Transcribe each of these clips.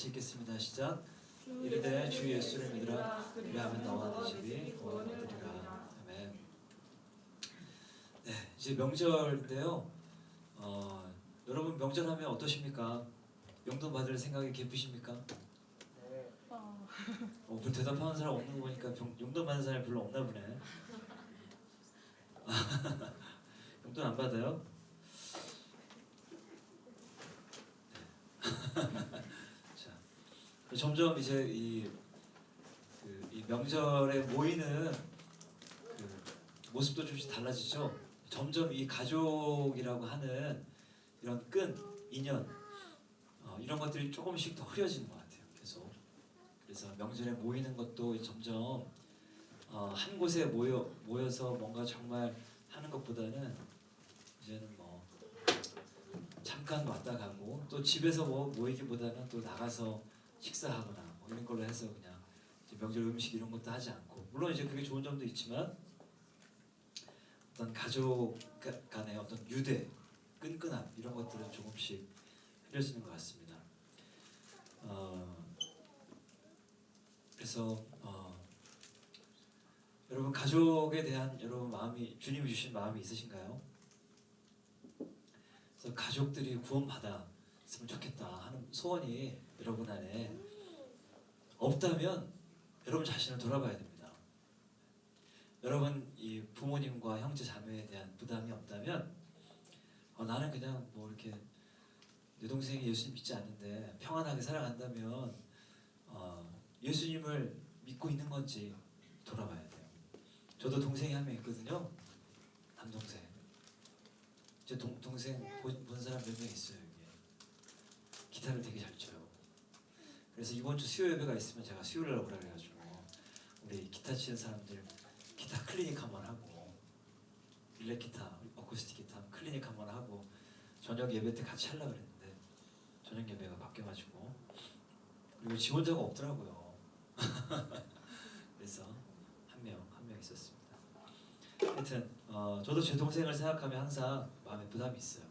같이 읽겠습니다. 시작. 이르되 주 예수를 믿으라. 그리하면 너와 네 집이 구원을 얻으리라. 아멘. 네, 이제 명절인데요. 여러분 명절하면 어떠십니까? 용돈 받을 생각이 깊으십니까? 그 대답하는 사람 없는 거 보니까 용돈 받는 사람이 별로 없나 보네. 용돈 안 받아요? 자, 점점 이제 이 명절에 모이는 그 모습도 좀씩 달라지죠. 점점 이 가족이라고 하는 이런 끈, 인연 이런 것들이 조금씩 더 흐려지는 것 같아요. 계속. 그래서 명절에 모이는 것도 점점 한 곳에 모여서 뭔가 정말 하는 것보다는 이제는 뭐 잠깐 왔다 가고 또 집에서 모이기보다는 또 나가서 식사하거나 뭐 이런 걸로 해서 그냥 이제 명절 음식 이런 것도 하지 않고, 물론 이제 그게 좋은 점도 있지만 어떤 가족 간의 어떤 유대, 끈끈함 이런 것들은 조금씩 흐려지는 것 같습니다. 그래서 여러분 가족에 대한 여러분 마음이, 주님이 주신 마음이 있으신가요? 그래서 가족들이 구원받았으면 좋겠다 하는 소원이 여러분 안에 없다면 여러분 자신을 돌아봐야 됩니다. 여러분 이 부모님과 형제 자매에 대한 부담이 없다면 나는 그냥 뭐 이렇게 내 동생이 예수님 믿지 않는데 평안하게 살아간다면 예수님을 믿고 있는 건지 돌아봐야 돼요. 저도 동생이 한 명 있거든요. 남동생. 제 동생 본 사람 몇 명 있어요. 여기. 기타를 되게 잘 쳐요. 그래서 이번 주 수요 예배가 있으면 제가 수요를 하고 그래가지고 우리 기타 치는 사람들 기타 클리닉 한번 하고, 일렉 기타, 어쿠스틱 기타 클리닉 한번 하고 저녁 예배 때 같이 하려고 그랬는데 저녁 예배가 바뀌어가지고, 그리고 지원자가 없더라고요. 그래서 한 명 있었습니다. 하여튼 저도 제 동생을 생각하면 항상 마음에 부담이 있어요.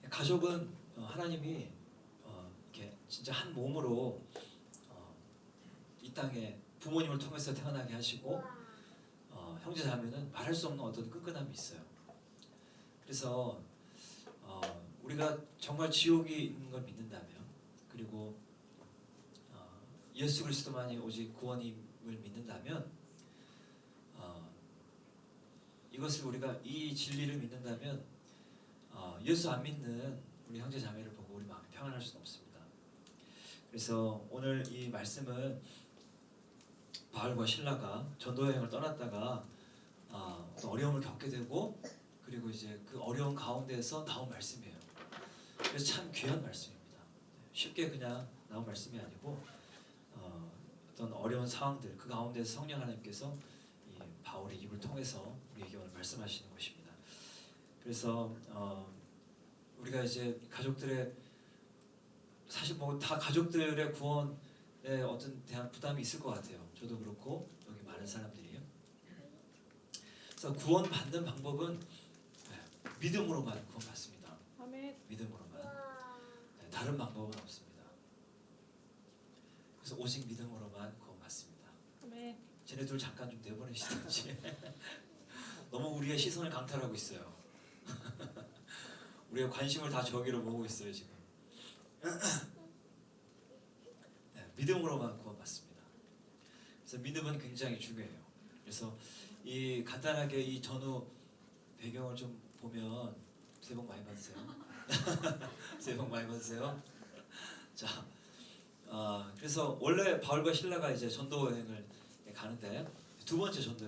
가족은 하나님이 이렇게 진짜 한 몸으로 이 땅에 부모님을 통해서 태어나게 하시고 형제 자매는 말할 수 없는 어떤 끈끈함이 있어요. 그래서 우리가 정말 지옥이 있는 걸 믿는다면, 그리고 예수 그리스도만이 오직 구원임을 믿는다면, 이것을 우리가 이 진리를 믿는다면 예수 안 믿는 우리 형제 자매를 보고 우리 마음이 평안할 수는 없습니다. 그래서 오늘 이 말씀은 바울과 실라가 전도 여행을 떠났다가 어떤 어려움을 겪게 되고, 그리고 이제 그 어려운 가운데에서 나온 말씀이에요. 그래서 참 귀한 말씀입니다. 쉽게 그냥 나온 말씀이 아니고 어떤 어려운 상황들 그 가운데서 성령 하나님께서 이 바울의 입을 통해서 우리에게 오늘 말씀하시는 것입니다. 그래서 우리가 이제 가족들의, 사실 뭐 다 가족들의 구원에 어떤 대한 부담이 있을 것 같아요. 저도 그렇고 여기 많은 사람들이요. 그래서 구원받는 방법은 믿음으로만 구원받습니다. 아멘. 믿음으로만. 다른 방법은 없습니다. 그래서 오직 믿음으로만 구원받습니다. 아멘. 쟤네들 잠깐 좀 내보내시든지. 너무 우리의 시선을 강탈하고 있어요. 우리의 관심을 다 저기로 모으고 있어요 지금. 믿음으로만 구원받습니다. 그래서 믿음은 굉장히 중요해요. 그래서 이 간단하게 이 전후 배경을 좀 보면, 새해 복 많이 받으세요. 새해 복 많이 받으세요. 자, 그래서 원래 바울과 실라가 이제 전도 여행을 가는데 두 번째 전도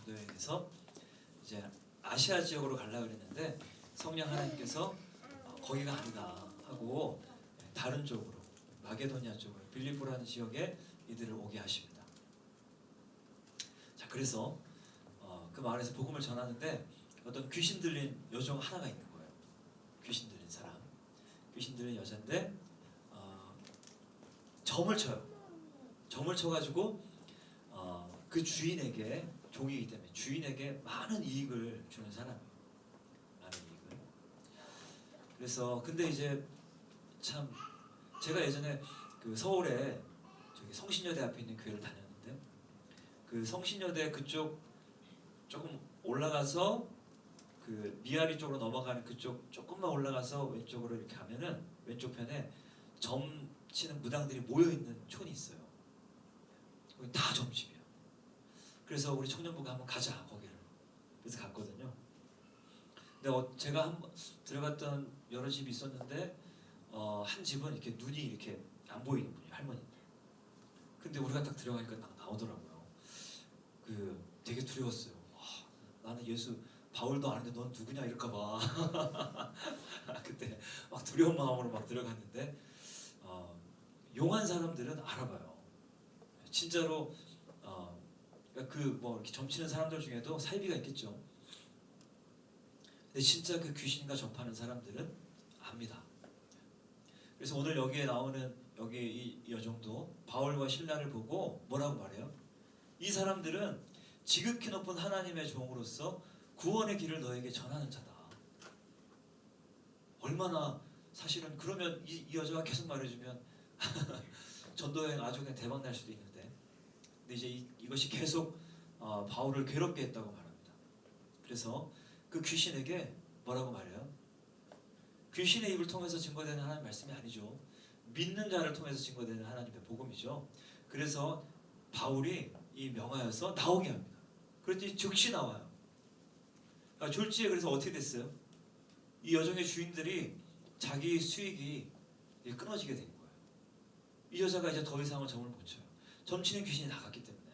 여행에서 이제 아시아 지역으로 가려고 그랬는데 성령 하나님께서 거기가 아니다 하고 다른 쪽으로, 마게도니아 쪽으로, 빌립보라는 지역에 이들을 오게 하십니다. 자, 그래서 그 마을에서 복음을 전하는데 어떤 귀신 들린 여종 하나가 있는 거예요. 귀신 들린 사람, 귀신 들린 여자인데 점을 쳐요. 점을 쳐가지고 그 주인에게, 종이기 때문에 주인에게 많은 이익을 주는 사람이에요. 많은 이익을. 그래서 근데 이제 참 제가 예전에 그 서울에 저기 성신여대 앞에 있는 교회를 다녔는데 그 성신여대 그쪽 조금 올라가서 그 미아리 쪽으로 넘어가는 그쪽 조금만 올라가서 왼쪽으로 이렇게 가면은 왼쪽 편에 점 치는 무당들이 모여 있는 촌이 있어요. 거기 다 점집이야. 그래서 우리 청년부가 한번 가자 거기를. 그래서 갔거든요. 근데 제가 한번 들어갔던 여러 집이 있었는데 한 집은 이렇게 눈이 이렇게 안 보이는 분이 할머니. 근데 우리가 딱 들어가니까 딱 나오더라고요. 그 되게 두려웠어요. 와, 나는 예수 바울도 아는데 넌 누구냐 이럴까봐. 그때 막 두려운 마음으로 막 들어갔는데 용한 사람들은 알아봐요. 진짜로 그뭐 이렇게 점치는 사람들 중에도 사이비가 있겠죠. 근데 진짜 그 귀신과 접하는 사람들은 압니다. 그래서 오늘 여기에 나오는 여기 이 여정도 바울과 실라를 보고 뭐라고 말해요? 이 사람들은 지극히 높은 하나님의 종으로서 구원의 길을 너에게 전하는 자다. 얼마나 사실은 그러면 이 여자가 계속 말해주면 전도여행 아주 그냥 대박 날 수도 있는데, 근데 이제 이것이 계속 바울을 괴롭게 했다고 말합니다. 그래서 그 귀신에게 뭐라고 말해요? 귀신의 입을 통해서 증거되는 하나님의 말씀이 아니죠. 믿는 자를 통해서 증거되는 하나님의 복음이죠. 그래서 바울이 이 명하여서 나오게 합니다. 그랬더니 즉시 나와요. 졸지에 그래서 어떻게 됐어요? 이 여정의 주인들이 자기 수익이 끊어지게 된 거예요. 이 여자가 이제 더 이상은 점을 못 쳐요. 점치는 귀신이 나갔기 때문에.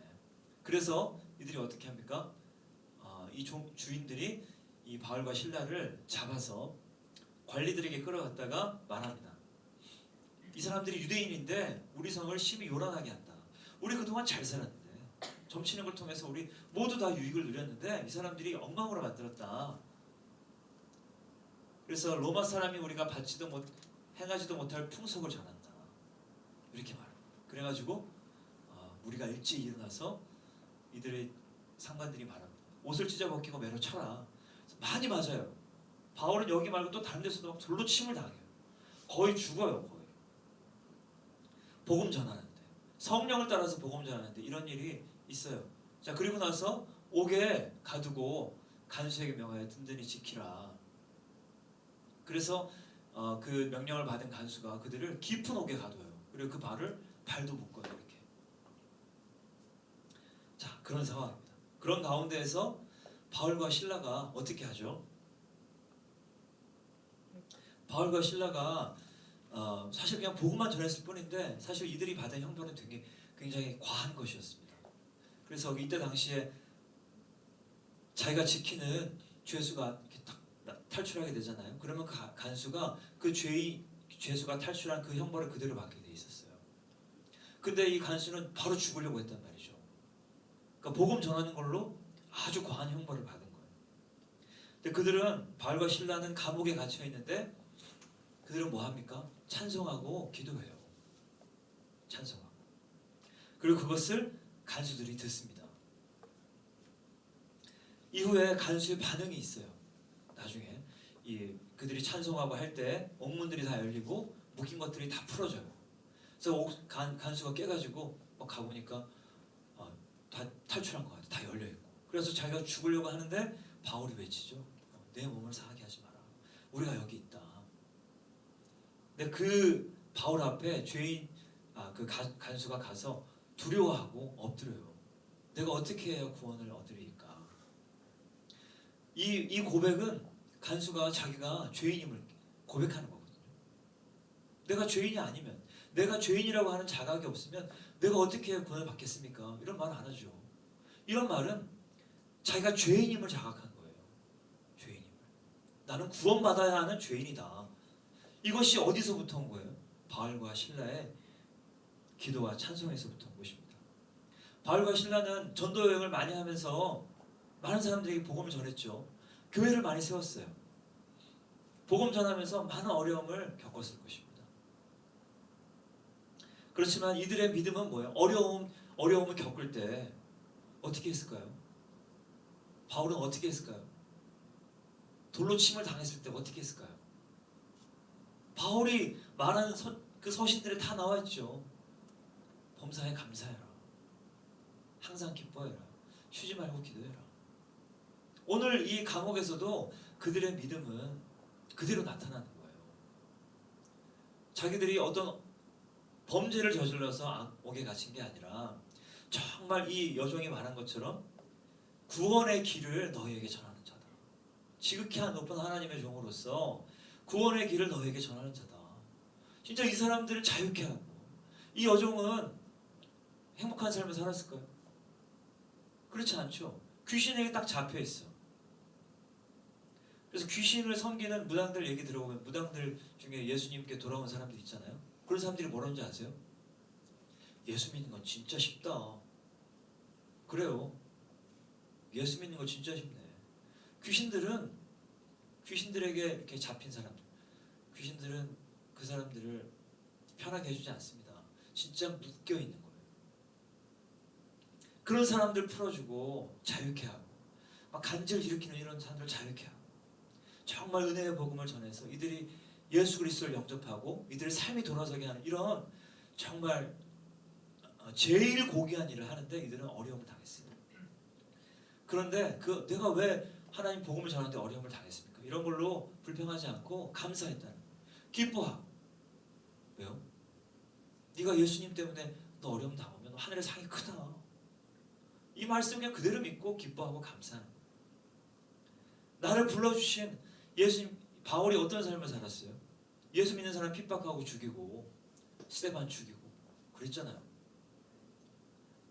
그래서 이들이 어떻게 합니까? 이 주인들이 이 바울과 실라를 잡아서 관리들에게 끌어갔다가 말합니다. 이 사람들이 유대인인데 우리 성을 심히 요란하게 한다. 우리 그동안 잘 살았는데 점치는 걸 통해서 우리 모두 다 유익을 누렸는데 이 사람들이 엉망으로 만들었다. 그래서 로마 사람이 우리가 행하지도 못할 풍속을 전한다. 이렇게 말합니다. 그래가지고 우리가 일찍 일어나서 이들의 상관들이 말합니다. 옷을 찢어 벗기고 매로 쳐라. 많이 맞아요. 바울은 여기 말고 또 다른 데서도 막 돌로 침을 당해요. 거의 죽어요. 거의. 복음 전하는데 성령을 따라서 복음 전하는데 이런 일이 있어요. 자, 그리고 나서 옥에 가두고 간수에게 명하여 든든히 지키라. 그래서 그 명령을 받은 간수가 그들을 깊은 옥에 가둬요. 그리고 그 발도 묶어요. 이렇게. 자, 그런 상황입니다. 그런 가운데에서 바울과 실라가 어떻게 하죠? 바울과 실라가 사실 그냥 복음만 전했을 뿐인데 사실 이들이 받은 형벌은 되게 굉장히 과한 것이었습니다. 그래서 이때 당시에 자기가 지키는 죄수가 이렇게 딱 탈출하게 되잖아요. 그러면 그 간수가 그 죄수가 탈출한 그 형벌을 그대로 받게 돼 있었어요. 근데 이 간수는 바로 죽으려고 했단 말이죠. 그러니까 복음 전하는 걸로 아주 과한 형벌을 받은 거예요. 근데 그들은 바울과 실라는 감옥에 갇혀 있는데 그들은 뭐 합니까? 찬송하고 기도해요. 찬송하고. 그리고 그것을 간수들이 듣습니다. 이후에 간수의 반응이 있어요. 나중에 그들이 찬송하고 할 때 옥문들이 다 열리고 묶인 것들이 다 풀어져요. 그래서 간수가 깨가지고 가보니까 다 탈출한 것 같아요. 다 열려있고. 그래서 자기가 죽으려고 하는데 바울이 외치죠. 내 몸을 상하게 하지 마라. 우리가 여기 있다. 근데 그 바울 앞에 그 간수가 가서 두려워하고 엎드려요. 내가 어떻게 해야 구원을 얻으리까? 이 고백은 간수가 자기가 죄인임을 고백하는 거거든요. 내가 죄인이 아니면, 내가 죄인이라고 하는 자각이 없으면 내가 어떻게 해야 구원을 받겠습니까? 이런 말을 안 하죠. 이런 말은 자기가 죄인임을 자각한 거예요. 죄인임을. 나는 구원받아야 하는 죄인이다. 이것이 어디서부터 온 거예요? 바울과 실라의 기도와 찬송에서부터 온 것입니다. 바울과 실라는 전도 여행을 많이 하면서 많은 사람들에게 복음을 전했죠. 교회를 많이 세웠어요. 복음 전하면서 많은 어려움을 겪었을 것입니다. 그렇지만 이들의 믿음은 뭐예요? 어려움을 겪을 때 어떻게 했을까요? 바울은 어떻게 했을까요? 돌로 침을 당했을 때 어떻게 했을까요? 바울이 말하는 그 서신들에 다 나와 있죠. 범사에 감사해라. 항상 기뻐해라. 쉬지 말고 기도해라. 오늘 이 감옥에서도 그들의 믿음은 그대로 나타나는 거예요. 자기들이 어떤 범죄를 저질러서 악옥에 갇힌 게 아니라 정말 이 여종이 말한 것처럼 구원의 길을 너희에게 전하는 자다. 지극히 높은 하나님의 종으로서 구원의 길을 너희에게 전하는 자다. 진짜 이 사람들을 자유케 하고, 이 여종은 행복한 삶을 살았을까요? 그렇지 않죠. 귀신에게 딱 잡혀 있어. 그래서 귀신을 섬기는 무당들 얘기 들어보면 무당들 중에 예수님께 돌아온 사람들 있잖아요. 그런 사람들이 뭐라는지 아세요? 예수 믿는 건 진짜 쉽다. 그래요. 예수 믿는 건 진짜 쉽네. 귀신들에게 이렇게 잡힌 사람들, 귀신들은 그 사람들을 편하게 해주지 않습니다. 진짜 묶여 있는 거예요. 그런 사람들 풀어주고 자유케 하고, 막 간절을 일으키는 이런 사람들 자유케 하고, 정말 은혜의 복음을 전해서 이들이 예수 그리스도를 영접하고 이들의 삶이 돌아서게 하는 이런 정말 제일 고귀한 일을 하는데 이들은 어려움을 당했어요. 그런데 내가 왜 하나님 복음을 전하는데 어려움을 당했습니까? 이런 걸로 불평하지 않고 감사했다는, 기뻐하고. 왜요? 네가 예수님 때문에 너 어려움 당하면 하늘의 상이 크다. 이 말씀 그냥 그대로 믿고 기뻐하고 감사하는 거예요. 나를 불러주신 예수님, 바울이 어떤 삶을 살았어요? 예수 믿는 사람 핍박하고 죽이고 스데반 죽이고 그랬잖아요.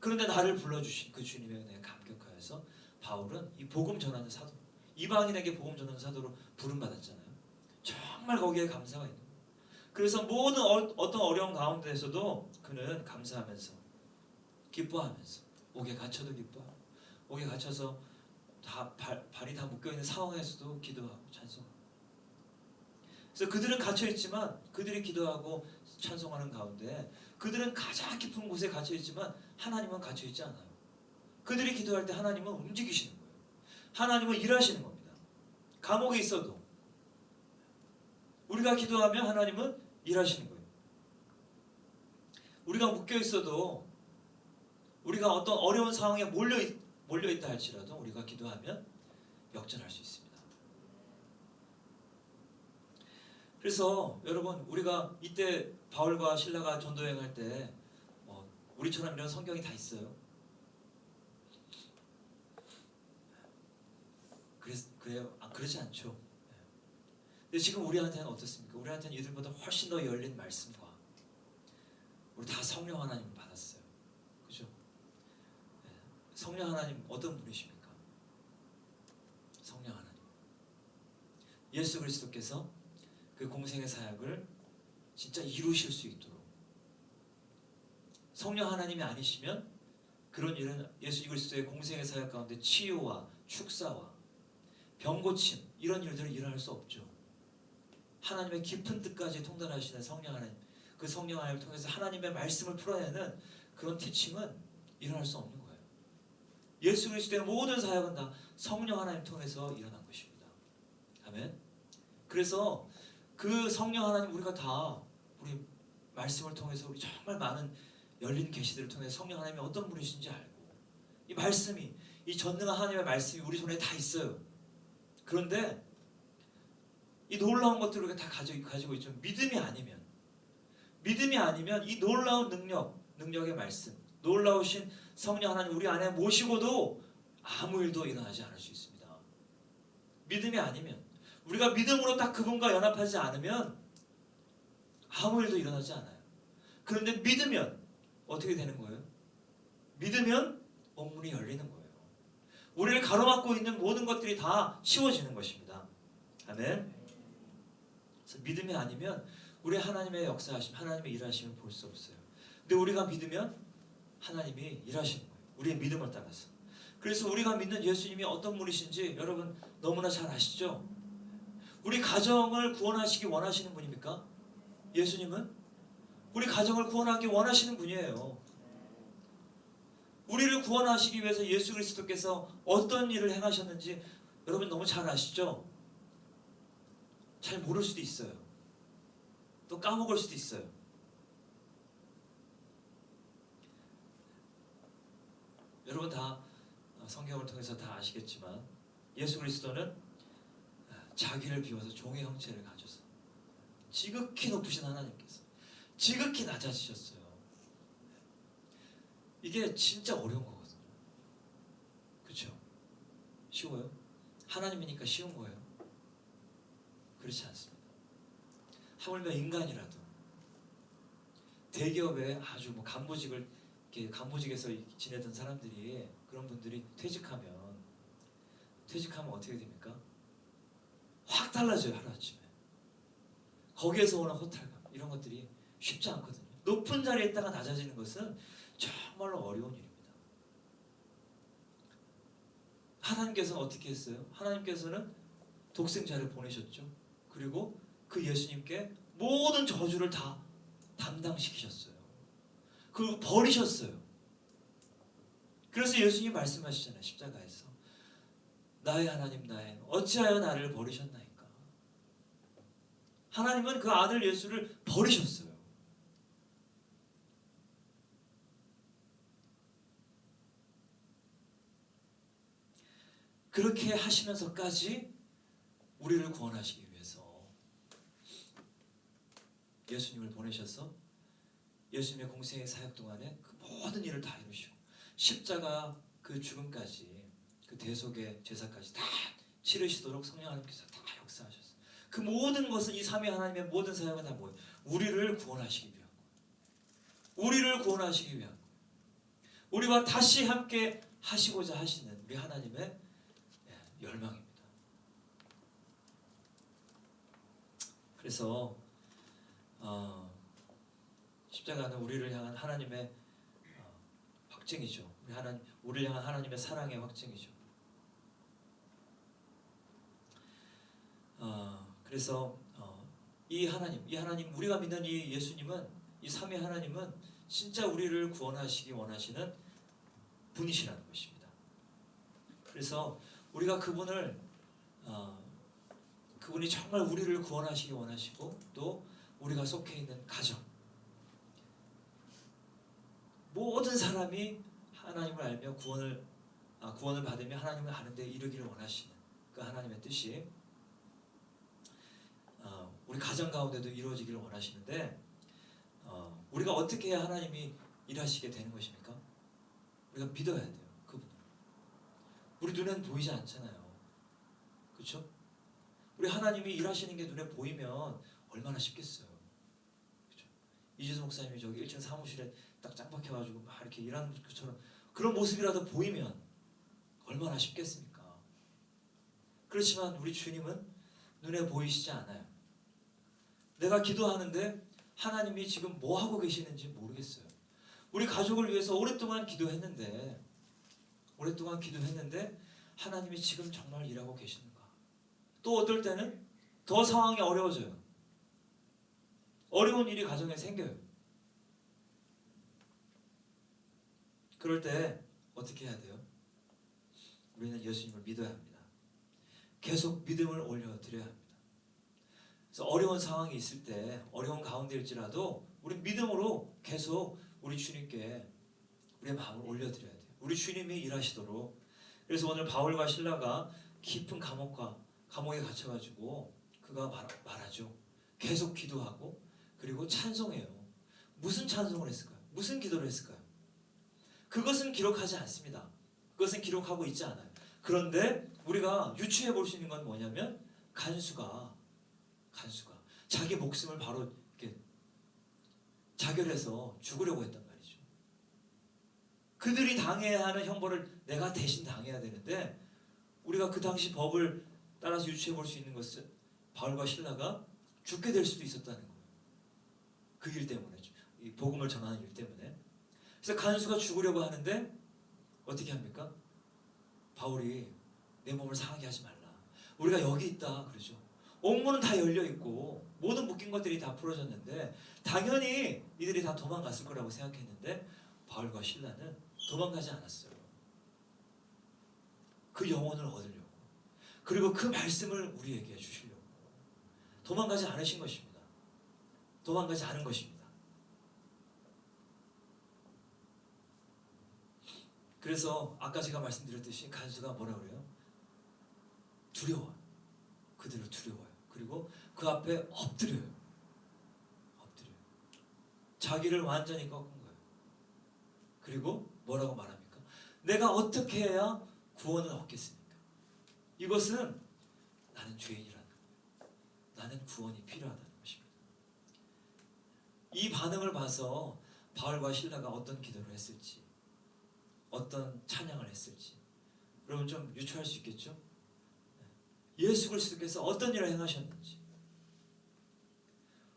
그런데 나를 불러주신 그 주님의 은혜에 감격하여서 바울은 이 복음 전하는 사도, 이방인에게 복음 전하는 사도로 부름받았잖아요. 정말 거기에 감사가 있는 거예요. 그래서 모든 어떤 어려운 가운데에서도 그는 감사하면서 기뻐하면서, 옥에 갇혀도 기뻐하고, 옥에 갇혀서 발이 다 묶여있는 상황에서도 기도하고 찬송하고. 그래서 그들은 갇혀있지만 그들이 기도하고 찬송하는 가운데 그들은 가장 깊은 곳에 갇혀있지만 하나님은 갇혀있지 않아요. 그들이 기도할 때 하나님은 움직이시는 거예요. 하나님은 일하시는 겁니다. 감옥에 있어도 우리가 기도하면 하나님은 일하시는 거예요. 우리가 묶여있어도, 우리가 어떤 어려운 상황에 몰려있다 할지라도 우리가 기도하면 역전할 수 있습니다. 그래서 여러분, 우리가 이때 바울과 실라가 전도여행할 때 우리처럼 이런 성경이 다 있어요. 그래요? 그러지 않죠. 근데 지금 우리한테는 어떻습니까? 우리한테는 이들보다 훨씬 더 열린 말씀과, 우리 다 성령 하나님을 받았어요. 그죠? 성령 하나님 어떤 분이십니까? 성령 하나님, 예수 그리스도께서 그 공생의 사역을 진짜 이루실 수 있도록, 성령 하나님이 아니시면 그런 일은 예수 그리스도의 공생의 사역 가운데 치유와 축사와 병고침 이런 일들을 일어날 수 없죠. 하나님의 깊은 뜻까지 통달하시는 성령 하나님, 그 성령 하나님을 통해서 하나님의 말씀을 풀어내는 그런 티칭은 일어날 수 없는 거예요. 예수 그리스도의 모든 사역은 다 성령 하나님 통해서 일어난 것입니다. 아멘. 그래서 그 성령 하나님, 우리가 다 우리 말씀을 통해서 우리 정말 많은 열린 계시들을 통해 성령 하나님이 어떤 분이신지 알고, 이 말씀이, 이 전능한 하나님의 말씀이 우리 손에 다 있어요. 그런데 이 놀라운 것들을 우리가 다 가지고 있죠. 믿음이 아니면 이 놀라운 능력의 말씀, 놀라우신 성령 하나님 우리 안에 모시고도 아무 일도 일어나지 않을 수 있습니다. 믿음이 아니면, 우리가 믿음으로 딱 그분과 연합하지 않으면 아무 일도 일어나지 않아요. 그런데 믿으면 어떻게 되는 거예요? 믿으면 옥문이 열리는 거예요. 우리를 가로막고 있는 모든 것들이 다 치워지는 것입니다. 아멘. 그래서 믿음이 아니면 우리 하나님의 역사하심, 하나님의 일하심을 볼 수 없어요. 근데 우리가 믿으면 하나님이 일하시는 거예요. 우리의 믿음을 따라서. 그래서 우리가 믿는 예수님이 어떤 분이신지 여러분 너무나 잘 아시죠? 우리 가정을 구원하시기 원하시는 분입니까? 예수님은 우리 가정을 구원하기 원하시는 분이에요. 우리를 구원하시기 위해서 예수 그리스도께서 어떤 일을 행하셨는지 여러분 너무 잘 아시죠? 잘 모를 수도 있어요. 까먹을 수도 있어요. 여러분 다 성경을 통해서 다 아시겠지만 예수 그리스도는 자기를 비워서 종의 형체를 가져서 지극히 높으신 하나님께서 지극히 낮아지셨어요. 이게 진짜 어려운 거거든요. 그렇죠? 쉬워요? 하나님이니까 쉬운 거예요? 그렇지 않습니다. 하물며 인간이라도 대기업에 아주 뭐 간부직에서 지내던 사람들이 그런 분들이 퇴직하면 어떻게 됩니까? 확 달라져요. 하루아침에. 거기에서 오는 허탈감 이런 것들이 쉽지 않거든요. 높은 자리에 있다가 낮아지는 것은 정말로 어려운 일입니다. 하나님께서는 어떻게 했어요? 하나님께서는 독생자를 보내셨죠. 그리고 그 예수님께 모든 저주를 다 담당시키셨어요. 그리고 버리셨어요. 그래서 예수님이 말씀하시잖아요. 십자가에서 나의 하나님 나의 어찌하여 나를 버리셨나이까. 하나님은 그 아들 예수를 버리셨어요. 그렇게 하시면서까지 우리를 구원하시기 위해서 예수님을 보내셔서 예수님의 공생의 사역 동안에 그 모든 일을 다 이루시고 십자가 그 죽음까지 그 대속의 제사까지 다 치르시도록 성령 하나님께서 다 역사하셨어요. 그 모든 것은 이 삼위 하나님의 모든 사역은 다 뭐예요? 우리를 구원하시기 위한 거예요. 우리를 구원하시기 위한 거예요. 우리와 다시 함께 하시고자 하시는 우리 하나님의 열망입니다. 그래서 십자가는 우리를 향한 하나님의 확증이죠. 우리를 향한 하나님의 사랑의 확증이죠. 그래서 이 하나님 우리가 믿는 이 예수님은 이 삼위 하나님은 진짜 우리를 구원하시기 원하시는 분이시라는 것입니다. 그래서 우리가 그분이 정말 우리를 구원하시기 원하시고 또 우리가 속해 있는 가정 모든 사람이 하나님을 알며 구원을 받으며 하나님을 아는 데 이르기를 원하시는 그 하나님의 뜻이 우리 가정 가운데도 이루어지기를 원하시는데 우리가 어떻게 해야 하나님이 일하시게 되는 것입니까? 우리가 믿어야 돼요. 그분을. 우리 눈에는 보이지 않잖아요. 그렇죠? 우리 하나님이 일하시는 게 눈에 보이면 얼마나 쉽겠어요. 그렇죠? 이재수 목사님이 저기 1층 사무실에 딱 짱 박혀가지고 막 이렇게 일하는 것처럼 그런 모습이라도 보이면 얼마나 쉽겠습니까? 그렇지만 우리 주님은 눈에 보이시지 않아요. 내가 기도하는데 하나님이 지금 뭐 하고 계시는지 모르겠어요. 우리 가족을 위해서 오랫동안 기도했는데 하나님이 지금 정말 일하고 계시는가? 또 어떨 때는 더 상황이 어려워져요. 어려운 일이 가정에 생겨요. 그럴 때 어떻게 해야 돼요? 우리는 예수님을 믿어야 합니다. 계속 믿음을 올려드려야 합니다. 그래서 어려운 상황이 있을 때 어려운 가운데일지라도 우리 믿음으로 계속 우리 주님께 우리의 마음을 올려드려야 돼요. 우리 주님이 일하시도록. 그래서 오늘 바울과 실라가 깊은 감옥에 갇혀가지고 그가 말하죠. 계속 기도하고 그리고 찬송해요. 무슨 찬송을 했을까요? 무슨 기도를 했을까요? 그것은 기록하지 않습니다. 그것은 기록하고 있지 않아요. 그런데 우리가 유추해 볼 수 있는 건 뭐냐면 간수가 자기 목숨을 바로 이렇게 자결해서 죽으려고 했단 말이죠. 그들이 당해야 하는 형벌을 내가 대신 당해야 되는데 우리가 그 당시 법을 따라서 유추해 볼 수 있는 것은 바울과 실라가 죽게 될 수도 있었다는 거예요. 그 일 때문에, 이 복음을 전하는 일 때문에. 그래서 간수가 죽으려고 하는데 어떻게 합니까? 바울이 내 몸을 상하게 하지 말라. 우리가 여기 있다 그러죠. 옥문은 다 열려 있고 모든 묶인 것들이 다 풀어졌는데 당연히 이들이 다 도망갔을 거라고 생각했는데 바울과 실라는 도망가지 않았어요. 그 영혼을 얻으려고 그리고 그 말씀을 우리에게 주시려고 도망가지 않으신 것입니다. 도망가지 않은 것입니다. 그래서 아까 제가 말씀드렸듯이 간수가 뭐라 그래요? 두려워요. 그대로 두려워요. 그리고 그 앞에 엎드려요. 엎드려요. 자기를 완전히 꺾은 거예요. 그리고 뭐라고 말합니까? 내가 어떻게 해야 구원을 얻겠습니까? 이것은 나는 죄인이라는 거예요. 나는 구원이 필요하다는 것입니다. 이 반응을 봐서 바울과 실라가 어떤 기도를 했을지, 어떤 찬양을 했을지 여러분 좀 유추할 수 있겠죠? 예수 그리스도께서 어떤 일을 행하셨는지,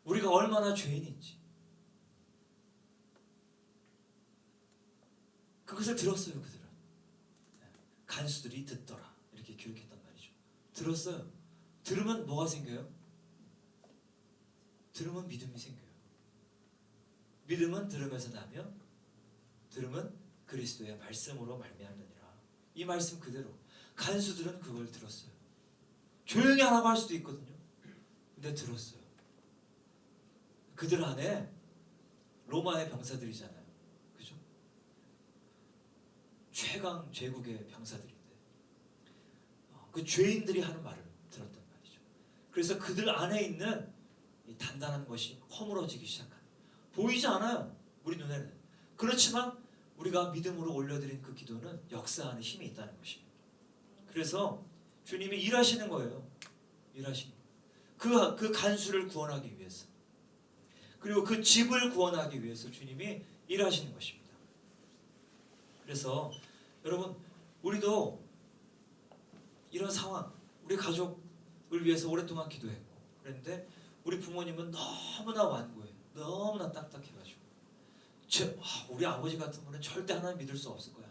우리가 얼마나 죄인인지 그것을 들었어요. 그들은 간수들이 듣더라 이렇게 기록했단 말이죠. 들었어요. 들으면 뭐가 생겨요? 들으면 믿음이 생겨요. 믿음은 들음에서 나며 들음은 그리스도의 말씀으로 말미암느니라. 이 말씀 그대로 간수들은 그걸 들었어요. 조용히 하라고 할 수도 있거든요. 근데 들었어요. 그들 안에 로마의 병사들이잖아요. 그죠? 최강 제국의 병사들인데 그 죄인들이 하는 말을 들었단 말이죠. 그래서 그들 안에 있는 이 단단한 것이 허물어지기 시작합니다. 보이지 않아요. 우리 눈에는. 그렇지만 우리가 믿음으로 올려드린 그 기도는 역사하는 힘이 있다는 것입니다. 그래서 주님이 일하시는 거예요. 일하시는 거예요. 그 간수를 구원하기 위해서, 그리고 그 집을 구원하기 위해서 주님이 일하시는 것입니다. 그래서 여러분 우리도 이런 상황, 우리 가족을 위해서 오랫동안 기도했고 그런데 우리 부모님은 너무나 완고해요. 너무나 딱딱해가지고 우리 아버지 같은 분은 절대 하나님 믿을 수 없을 거야.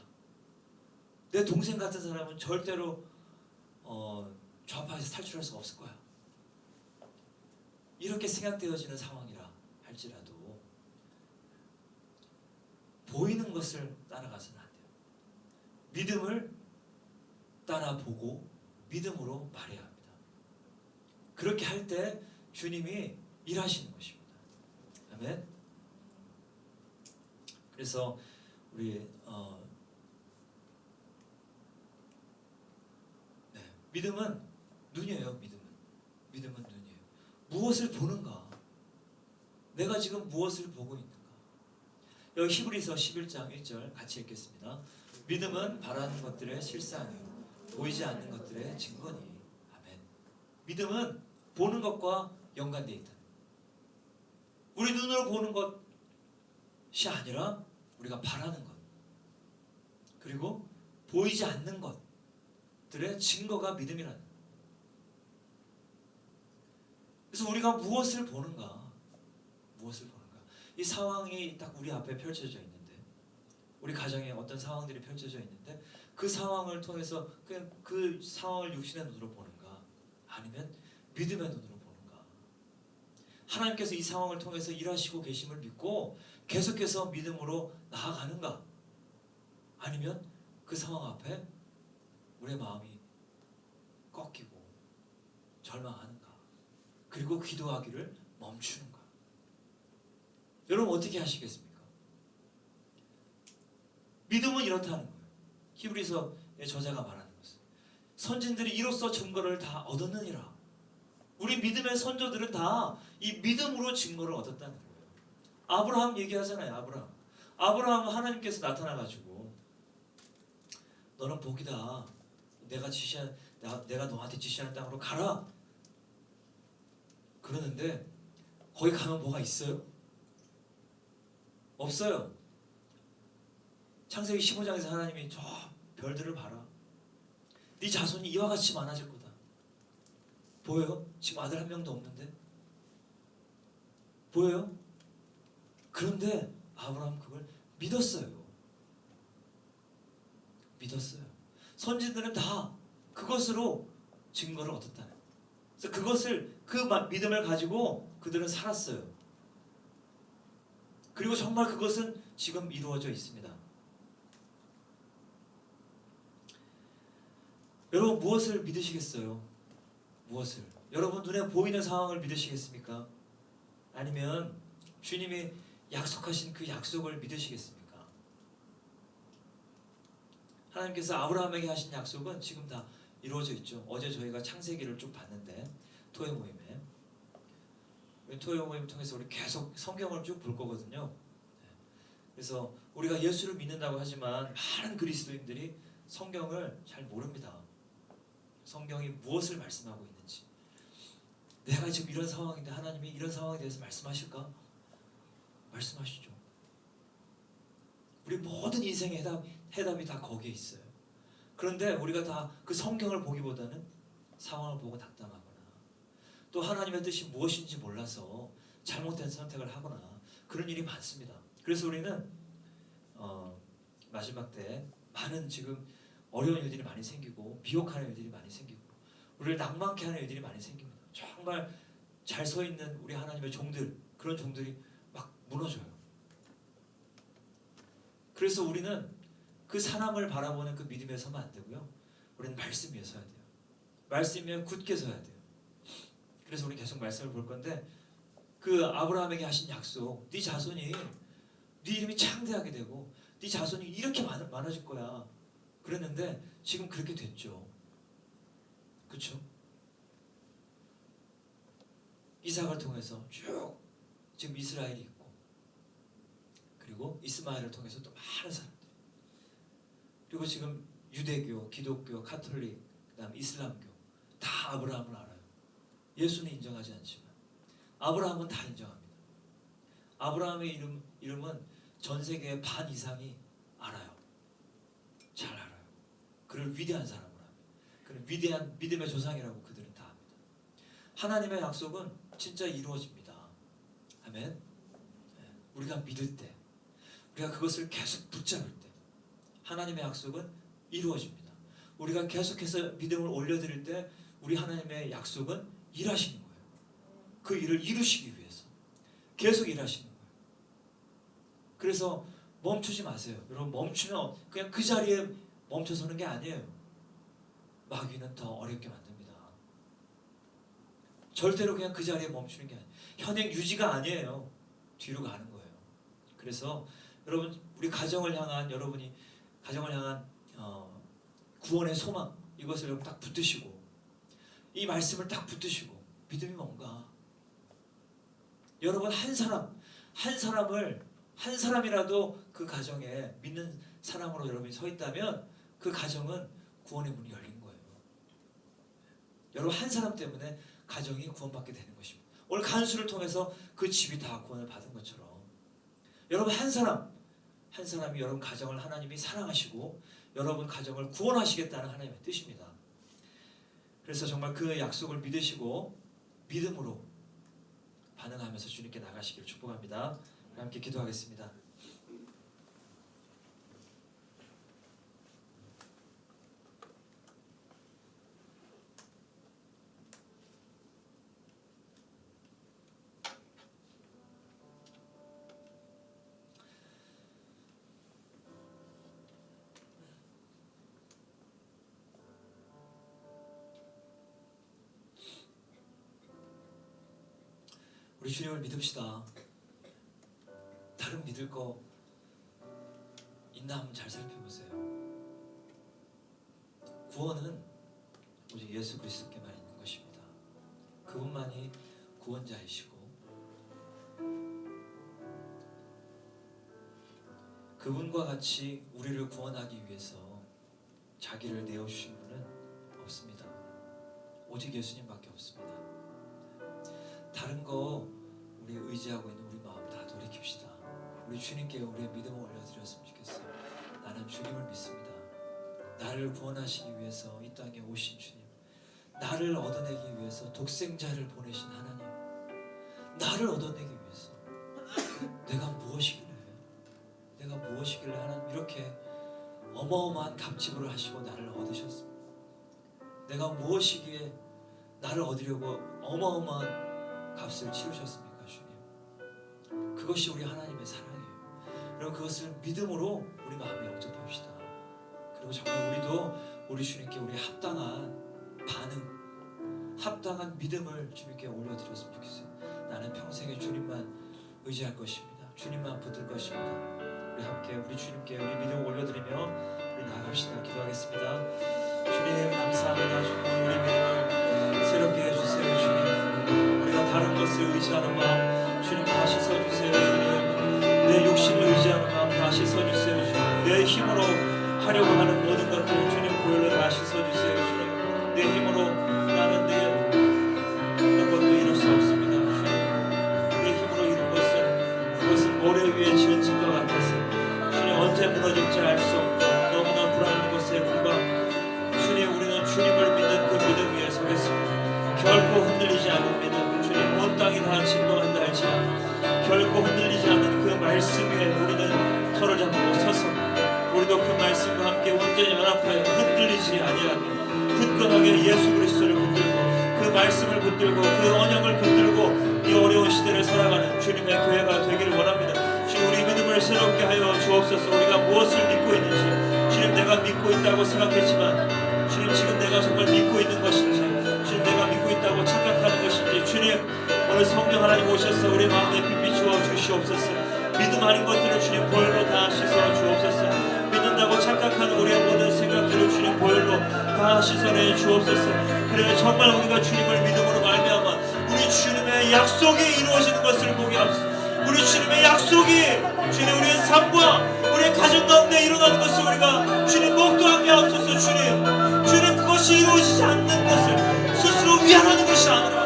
내 동생 같은 사람은 절대로 좌파에서 탈출할 수 없을 거야. 이렇게 생각되어지는 상황이라 할지라도 보이는 것을 따라가서는 안 돼요. 믿음을 따라보고 믿음으로 말해야 합니다. 그렇게 할 때 주님이 일하시는 것입니다. 아멘. 그래서 우리 믿음은 눈이에요. 믿음은 눈이에요. 무엇을 보는가? 내가 지금 무엇을 보고 있는가? 여기 히브리서 11장 1절 같이 읽겠습니다. 믿음은 바라는 것들의 실상이요 보이지 않는 것들의 증거니. 아멘. 믿음은 보는 것과 연관되어 있다. 우리 눈으로 보는 것이 아니라 우리가 바라는 것, 그리고 보이지 않는 것들의 증거가 믿음이라는 거예요. 그래서 우리가 무엇을 보는가? 무엇을 보는가? 이 상황이 딱 우리 앞에 펼쳐져 있는데, 우리 가정에 어떤 상황들이 펼쳐져 있는데 그 상황을 통해서 그냥 그 상황을 육신의 눈으로 보는가? 아니면 믿음의 눈으로 보는가? 하나님께서 이 상황을 통해서 일하시고 계심을 믿고 계속해서 믿음으로 나아가는가? 아니면 그 상황 앞에 우리의 마음이 꺾이고 절망하는가? 그리고 기도하기를 멈추는가? 여러분 어떻게 하시겠습니까? 믿음은 이렇다는 거예요. 히브리서의 저자가 말하는 것은 선진들이 이로써 증거를 다 얻었느니라. 우리 믿음의 선조들은 다 이 믿음으로 증거를 얻었다는 거예요. 아브라함 얘기하잖아요. 아브라함은 하나님께서 나타나가지고 너는 복이다. 내가 너한테 지시하는 땅으로 가라. 그러는데 거기 가면 뭐가 있어요? 없어요. 창세기 15장에서 하나님이 저 별들을 봐라. 네 자손이 이와 같이 많아질 거다. 보여요? 지금 아들 한 명도 없는데? 보여요? 그런데 아브라함 그걸 믿었어요. 선지들은 다 그것으로 증거를 얻었다는 거예요. 그래서 그 믿음을 가지고 그들은 살았어요. 그리고 정말 그것은 지금 이루어져 있습니다. 여러분 무엇을 믿으시겠어요? 무엇을? 여러분 눈에 보이는 상황을 믿으시겠습니까? 아니면 주님이 약속하신 그 약속을 믿으시겠습니까? 하나님께서 아브라함에게 하신 약속은 지금 다 이루어져 있죠. 어제 저희가 창세기를 쭉 봤는데 토요 모임에 토요 모임 통해서 우리 계속 성경을 쭉 볼 거거든요. 그래서 우리가 예수를 믿는다고 하지만 많은 그리스도인들이 성경을 잘 모릅니다. 성경이 무엇을 말씀하고 있는지. 내가 지금 이런 상황인데 하나님이 이런 상황에 대해서 말씀하실까? 말씀하시죠. 우리 모든 인생의 해답이 다 거기에 있어요. 그런데 우리가 다 그 성경을 보기보다는 상황을 보고 낙담하거나 또 하나님의 뜻이 무엇인지 몰라서 잘못된 선택을 하거나 그런 일이 많습니다. 그래서 우리는 마지막 때 많은 지금 어려운 일들이 많이 생기고 미혹하는 일들이 많이 생기고 우리를 낭만케 하는 일들이 많이 생깁니다. 정말 잘 서 있는 우리 하나님의 종들, 그런 종들이 막 무너져요. 그래서 우리는 그 사람을 바라보는 그 믿음에 서면 안 되고요. 우리는 말씀 위에 서야 돼요. 말씀 위에 굳게 서야 돼요. 그래서 우리 계속 말씀을 볼 건데 그 아브라함에게 하신 약속, 네 자손이 네 이름이 창대하게 되고 네 자손이 이렇게 많아질 거야. 그랬는데 지금 그렇게 됐죠. 그렇죠? 이삭을 통해서 쭉 지금 이스라엘이 있고 그리고 이스마엘을 통해서 또 많은 사람들 그리고 지금 유대교, 기독교, 카톨릭, 그다음 이슬람교 다 아브라함을 알아요. 예수는 인정하지 않지만 아브라함은 다 인정합니다. 아브라함의 이름은 전 세계의 반 이상이 알아요. 잘 알아요. 그를 위대한 사람으로 합니다. 그는 위대한 믿음의 조상이라고 그들은 다 합니다. 하나님의 약속은 진짜 이루어집니다. 아멘. 우리가 믿을 때, 우리가 그것을 계속 붙잡을 때 하나님의 약속은 이루어집니다. 우리가 계속해서 믿음을 올려드릴 때 우리 하나님의 약속은 일하시는 거예요. 그 일을 이루시기 위해서 계속 일하시는 거예요. 그래서 멈추지 마세요. 여러분 멈추면 그냥 그 자리에 멈춰서는 게 아니에요. 마귀는 더 어렵게 만듭니다. 절대로 그냥 그 자리에 멈추는 게 아니에요. 현행 유지가 아니에요. 뒤로 가는 거예요. 그래서 여러분 우리 가정을 향한 여러분이 가정을 향한 구원의 소망 이것을 여러분 딱 붙드시고 이 말씀을 딱 붙드시고 믿음이 뭔가 여러분 한 사람이라도 그 가정에 믿는 사람으로 여러분이 서 있다면 그 가정은 구원의 문이 열린 거예요. 여러분 한 사람 때문에 가정이 구원받게 되는 것입니다. 오늘 간수를 통해서 그 집이 다 구원을 받은 것처럼 여러분 한 사람이 여러분 가정을 하나님이 사랑하시고 여러분 가정을 구원하시겠다는 하나님의 뜻입니다. 그래서 정말 그 약속을 믿으시고 믿음으로 반응하면서 주님께 나가시기를 축복합니다. 함께 기도하겠습니다. 우리 주님을 믿읍시다. 다른 믿을 거 있나 한번 잘 살펴보세요. 구원은 오직 예수 그리스도께만 있는 것입니다. 그분만이 구원자이시고 그분과 같이 우리를 구원하기 위해서 자기를 내어주신 분은 없습니다. 오직 예수님밖에 없습니다. 다른 거 우리 의지하고 있는 우리 마음 다 돌이킵시다. 우리 주님께 우리의 믿음을 올려드렸으면 좋겠어요. 나는 주님을 믿습니다. 나를 구원하시기 위해서 이 땅에 오신 주님, 나를 얻어내기 위해서 독생자를 보내신 하나님, 나를 얻어내기 위해서 내가 무엇이길래 하나님 이렇게 어마어마한 값지불을 하시고 나를 얻으셨습니다. 내가 무엇이기에 나를 얻으려고 어마어마한 값을 치르셨습니까, 주님? 그것이 우리 하나님의 사랑이에요. 여러분 그것을 믿음으로 우리 마음에 영접합시다. 그리고 정말 우리도 우리 주님께 우리 합당한 반응, 합당한 믿음을 주님께 올려드렸으면 좋겠어요. 나는 평생에 주님만 의지할 것입니다. 주님만 붙들 것입니다. 우리 함께 우리 주님께 우리 믿음 올려드리며 우리 나아갑시다. 기도하겠습니다. 주님 감사합니다. 주님 우리 믿음을 새롭게 해주세요. 주님 우리가 다른 것을 의지하는 마음 주님 다시 서주세요. 주님 내 욕심을 의지하는 마음 다시 서주세요. 주님 내 힘으로 하려고 하는 모든 것들 주님 보혈로 다시 서주세요. 주님 내 힘으로 나는 내 어떤 것도 이룰 수 없습니다. 주님 내 힘으로 이룬 것은 그것은 모래 위에 지어진 것 같아서 주님 언제 무너질지 알 수 없고 너무나 불안한 것에 불과 주님 우리는 주님을 믿는 그 믿음 위에 서겠습니다. 결코 흔들리지 않은 믿음 주님 온 땅이 다 진동한다 할지라도 결코 흔들리지 않는 그 말씀 위에 우리는 터를 잡고 서서 우리도 그 말씀과 함께 온전히 연합하여 흔들리지 아니하며 굳건하게 예수 그리스도를 붙들고 그 말씀을 붙들고 그 언약을 붙들고 이 어려운 시대를 살아가는 주님의 교회가 되기를 원합니다. 주님 우리 믿음을 새롭게 하여 주옵소서. 우리가 무엇을 믿고 있는지 주님 내가 믿고 있다고 생각했지만 주님 지금 내가 정말 믿고 있는 것인지 주님 내가 믿고 있다고 착각하는 것인지 주님 오늘 성령 하나님 오셔서 우리 마음에 빛 주어 주시옵소서. 믿음 아닌 것들을 주님 보혈로 다 씻어 주옵소서. 믿는다고 착각하는 우리의 모든 생각들을 주님 보혈로 다 씻어내 주옵소서. 그래 정말 우리가 주님을 믿음으로 말미암아 우리 주님의 약속이 이루어지는 것을 보게 하옵소서. 우리 주님의 약속이 주님 우리의 삶과 우리의 가정 가운데 일어나는 것을 우리가 주님 목도하게 하옵소서. 주님 그것이 이루어지지 않는 것을 스스로 위안하는 것이 아니라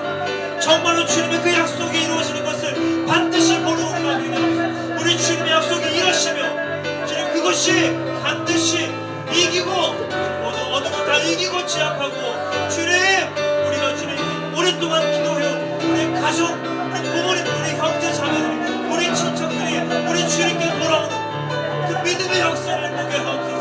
정말로 주님의 그 약속이 이루어지는 것을 반드시 보는 우리가 되게 하옵소서. 우리 주님의 약속이 이루어지며 주님 그것이 반드시 이기고 어둠은 다 이기고 제압하고 주님 우리가 주님 오랫동안 기도해온 우리 가족 우리 부모님 우리 형제 자매들 우리 친척들이 우리 주님께 돌아오는 그 믿음의 역사를 보게 하옵소서.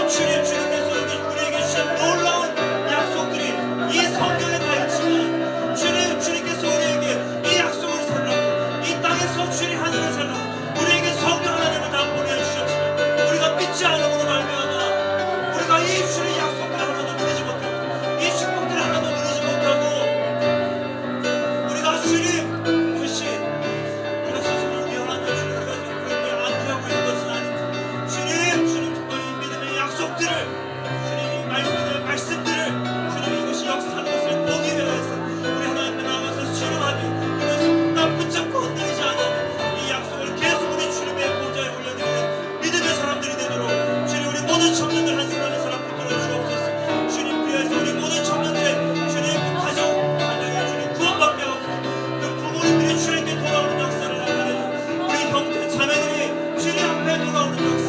주님께서 우리에게 주신 놀라운 약속들이 이 성경에 다 있지만 주님께서 우리에게 이 약속을 살라고 이 땅에서 주님 하늘을 살라고 우리에게 성령 하나님을 다 보내주셨지만 우리가 믿지 않음으로 말미암아 우리가 이 주의 약속들 하나도 누리지 못하고 이 축복들 하나도 누리지 못하고 우리가 주님 그것이 우리가 스스로 위험하며 주님 우리가 그렇게 안주하고 있는 것은 아닌데 주님 정말 이 믿음의 약속들을 주님 믿음의 말씀들을 주님 이것이 역사하는 것을 보기 위해서 우리 하나님께 나아가서 실험하며 이것을 딱 붙잡고 흔들리지 않는 이 약속을 계속 우리 주님의 보좌에 올려드리는 믿음의 사람들이 되도록 주님 우리 모든 청년들 한 사람 한 사람 붙들어 주옵소서. 주님 그래서 우리 모든 청년들의 주님 그 가정 가정에 주님 구원받게 하옵소서. 그 부모님들이 주님께 돌아오는 역사를 나타내주옵소서. 우리 형제 자매들이 주님 앞에 돌아오는 역사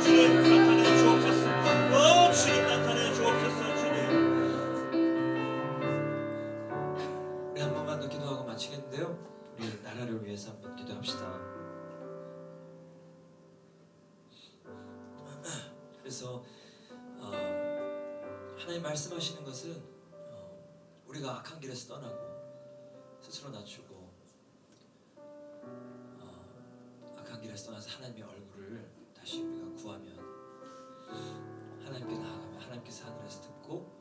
주님 나타내 주옵소서. 주님 나타내 주옵소서. 주님 우리 한 번만 더 기도하고 마치겠는데요. 우리 나라를 위해서 한번 기도합시다. 그래서 하나님 말씀하시는 것은 우리가 악한 길에서 떠나고 스스로 낮추고 악한 길에서 떠나서 하나님의 얼굴을 다시 우리가 구하면 하나님께 나아가면 하나님께서 하늘에서 듣고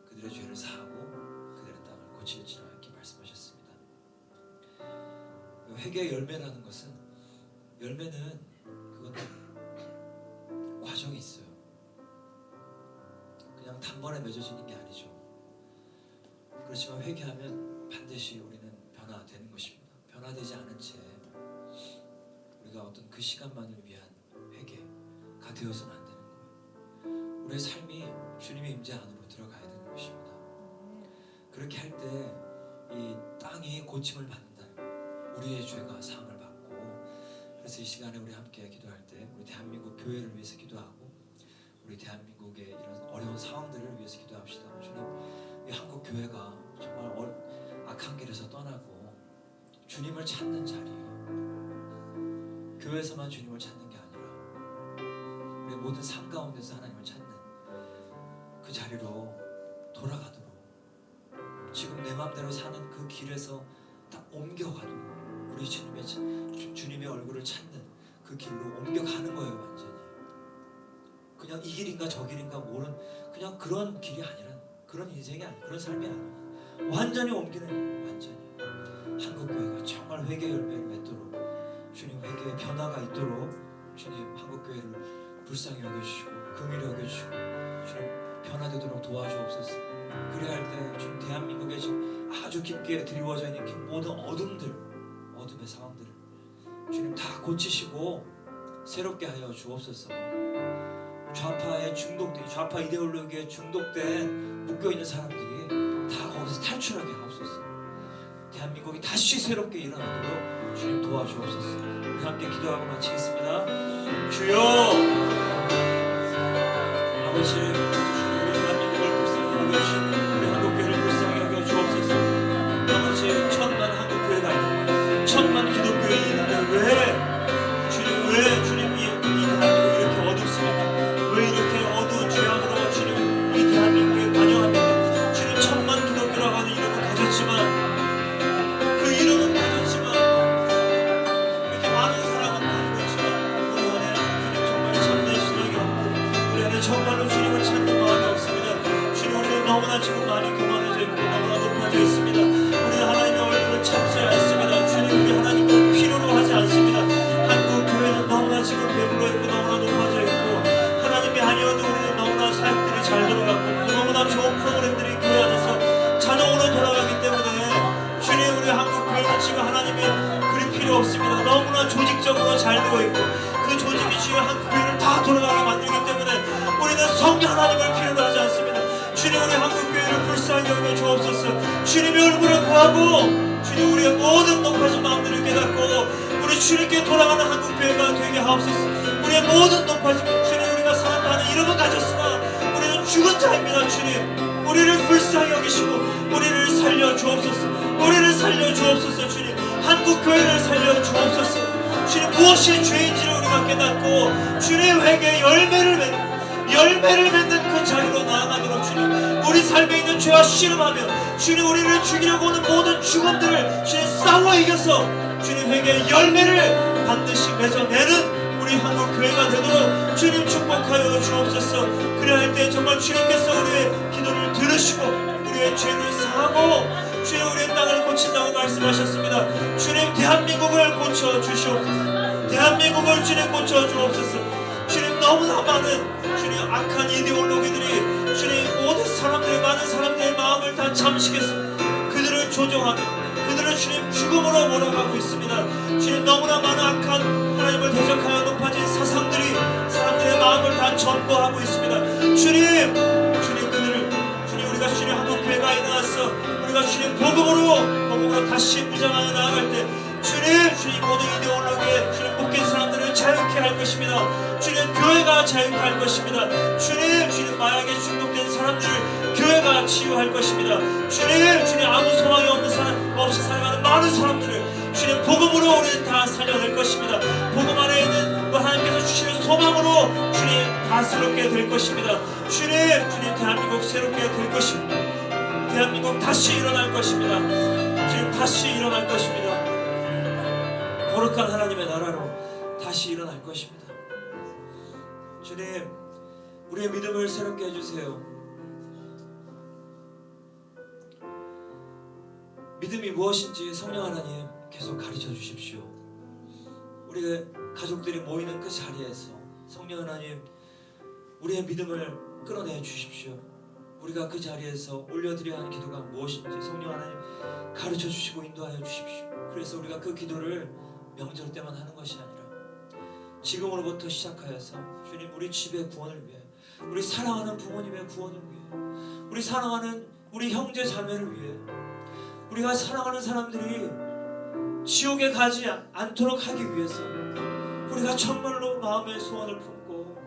그들의 죄를 사하고 그들의 땅을 고칠지라 이렇게 말씀하셨습니다. 회개의 열매라는 것은 열매는 그건 과정이 있어요. 그냥 단번에 맺어지는 게 아니죠. 그렇지만 회개하면 반드시 우리는 변화되는 것입니다. 변화되지 않은 채 우리가 어떤 그 시간만을 위한 회개가 되어서는 안 되는 거예요. 우리의 삶이 주님의 임재 안으로 들어가야 되는 것입니다. 그렇게 할 때 이 땅이 고침을 받는다. 우리의 죄가 사함을 받고 그래서 이 시간에 우리 함께 기도할 때 우리 대한민국 교회를 위해서 기도하고 우리 대한민국의 이런 어려운 상황들을 위해서 기도합시다. 주님 이 한국 교회가 정말 악한 길에서 떠나고 주님을 찾는 자리 교회에서만 주님을 찾는 게 아니라 우리 모든 삶 가운데서 하나님을 찾는 그 자리로 돌아가도록 지금 내 마음대로 사는 그 길에서 딱 옮겨가도록 우리 주님의 얼굴을 찾는 그 길로 옮겨가는 거예요. 완전히 그냥 이 길인가 저 길인가 모르는 그냥 그런 길이 아니라 그런 인생이 아니라 그런 삶이 아니라 완전히 옮기는 완전히 한국교회가 정말 회개의 열매를 맺도록, 주님 회개의 변화가 있도록 주님 한국교회를 불쌍히 여겨주시고 긍휼히 여겨주시고 주님 변화되도록 도와주옵소서. 그래야 할 때 주님 대한민국에 지금 아주 깊게 드리워져 있는 모든 어둠의 상황들을 주님 다 고치시고 새롭게 하여 주옵소서. 좌파에 중독된, 좌파 이데올로기에 중독된 묶여있는 사람들이 다 거기서 탈출하게 하옵소서. 대한민국이 다시 새롭게 일어나도록 주님 도와주옵소서. 우리 함께 기도하고 마치겠습니다. 주여 아버지, 우리 대한민국을 불쌍히 여겨주시고 우리 한국교회를 불쌍히 여겨 주옵소서. 아버지, 1000만 한국교회가 있는데 1000만 기독교인이 있는데 왜 주님 이 대한민국이 이렇게 어둡습니까? 왜 이렇게 어두운 죄악으로 주님 이 대한민국에 관여합니까? 주님 1000만 기독교라고 하는 이름을 가졌지만 그 이름은 가졌지만 이렇게 많은 사랑은 많이 되지만 우리 안에 주님 정말 참된 신앙이 없고 우리 안에 정말로 주님을 찾는 마음이 없습니다. 주님, 우리는 너무나 지금 많이 교만해져 있고 너무나 높아져 있습니다. 우리는 하나님의 얼굴을 찾지 않습니다. 주님, 우리 하나님을 필요로 하지 않습니다. 한국 교회는 너무나 지금 배불러 있고 너무나 높아져 있고 하나님이 아니어도 우리는 너무나 사역들이 잘 들어가고 너무나 좋은 프로그램들이 교회 안에서 자동으로 돌아가기 때문에 주님, 우리 한국 교회는 지금 하나님이 그리 필요 없습니다. 너무나 조직적으로 잘 되어 있고 그 조직이 지금 한국 교회를 다 돌아가게 만들기 때문에 우리는 성령 하나님을 필요로 하지 않습니다. 주님, 우리 한국 교회를 불쌍히 여겨 주옵소서. 주님의 얼굴을 구하고 주님, 우리의 모든 높아진 마음들을 깨닫고 우리 주님께 돌아가는 한국교회가 되게 하옵소서. 우리의 모든 높아짐, 주님, 우리가 사랑하는 이름은 가졌으나 우리는 죽은 자입니다. 주님, 우리를 불쌍히 여기시고 우리를 살려 주옵소서. 우리를 살려 주옵소서. 주님, 한국교회를 살려 주옵소서. 주님, 무엇이 죄인지를 우리가 깨닫고 주님 회개의 열매를 맺는 그 자리로 나아가도록 주님, 우리 삶에 있는 죄와 씨름하며 주님, 우리를 죽이려고 오는 모든 죽음들을 주님 싸워 이겨서 주님 회개의 열매를 반드시 맺어내는 우리 한국교회가 되도록 주님 축복하여 주옵소서. 그래야 할 때 정말 주님께서 우리의 기도를 들으시고 우리의 죄를 사하고 주님 우리의 땅을 고친다고 말씀하셨습니다. 주님, 대한민국을 고쳐 주시옵소서. 대한민국을 주님 고쳐 주옵소서. 주님, 너무나 많은 주님 악한 이데올로기들이 주님 모든 사람들의 많은 사람들의 마음을 다 잠식해서 그들을 조종하며 그들을 주님 죽음으로 몰아가고 있습니다. 주님, 너무나 많은 악한 하나님을 대적하여 높아진 사상들이 사람들의 마음을 다 점거하고 있습니다. 주님 그들을 주님, 우리가 주님 한국교회가 일어났어 우리가 주님 복음으로 다시 무장하여 나아갈 때 주님 모든 이데올로기에 주님 묶인 사람들을 자유케 할 것입니다. 주님, 교회가 자유케 할 것입니다. 주님 마약에 중독된 사람들을 교회가 치유할 것입니다. 주님 아무 소망이 없는 사람 없이 살아가는 많은 사람들을 주님 복음으로 우리는 다 살려낼 것입니다. 복음 안에 있는 하나님께서 주시는 소망으로 주님 다스럽게 될 것입니다. 주님 대한민국 새롭게 될 것입니다. 대한민국 다시 일어날 것입니다. 주님 다시 일어날 것입니다. 거룩한 하나님의 나라로 다시 일어날 것입니다. 주님, 우리의 믿음을 새롭게 해주세요. 믿음이 무엇인지 성령 하나님 계속 가르쳐 주십시오. 우리의 가족들이 모이는 그 자리에서 성령 하나님 우리의 믿음을 끌어내 주십시오. 우리가 그 자리에서 올려드려야 하는 기도가 무엇인지 성령 하나님 가르쳐 주시고 인도하여 주십시오. 그래서 우리가 그 기도를 명절 때만 하는 것이 아니라 지금으로부터 시작하여서 주님 우리 집의 구원을 위해, 우리 사랑하는 부모님의 구원을 위해, 우리 사랑하는 우리 형제 자매를 위해, 우리가 사랑하는 사람들이 지옥에 가지 않도록 하기 위해서 우리가 정말로 마음의 소원을 품고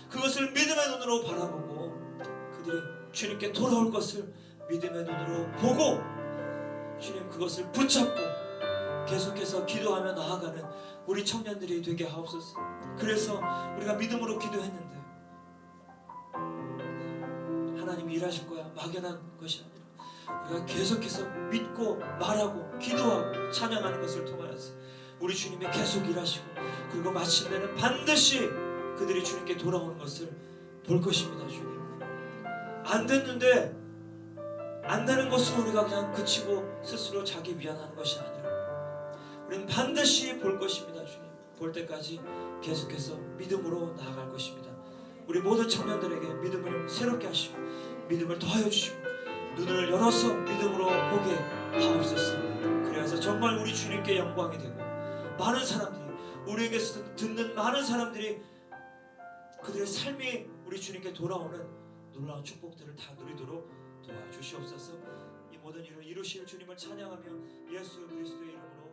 그것을 믿음의 눈으로 바라보고 그들이 주님께 돌아올 것을 믿음의 눈으로 보고 주님 그것을 붙잡고 계속해서 기도하며 나아가는 우리 청년들이 되게 하옵소서. 그래서 우리가 믿음으로 기도했는데 하나님이 일하실 거야 막연한 것이 아니라 우리가 계속해서 믿고 말하고 기도하고 찬양하는 것을 통하여서 우리 주님이 계속 일하시고 그리고 마침내는 반드시 그들이 주님께 돌아오는 것을 볼 것입니다. 주님 안 됐는데 안다는 것으로 우리가 그냥 그치고 스스로 자기 위안하는 것이 아니라 우리는 반드시 볼 것입니다. 주님, 볼 때까지 계속해서 믿음으로 나아갈 것입니다. 우리 모든 청년들에게 믿음을 새롭게 하시고 믿음을 더하여 주시고 눈을 열어서 믿음으로 보게 하옵소서. 그래서 정말 우리 주님께 영광이 되고 많은 사람들이, 우리에게서 듣는 많은 사람들이 그들의 삶이 우리 주님께 돌아오는 놀라운 축복들을 다 누리도록 도와주시옵소서. 이 모든 일을 이루실 주님을 찬양하며 예수 그리스도의 이름으로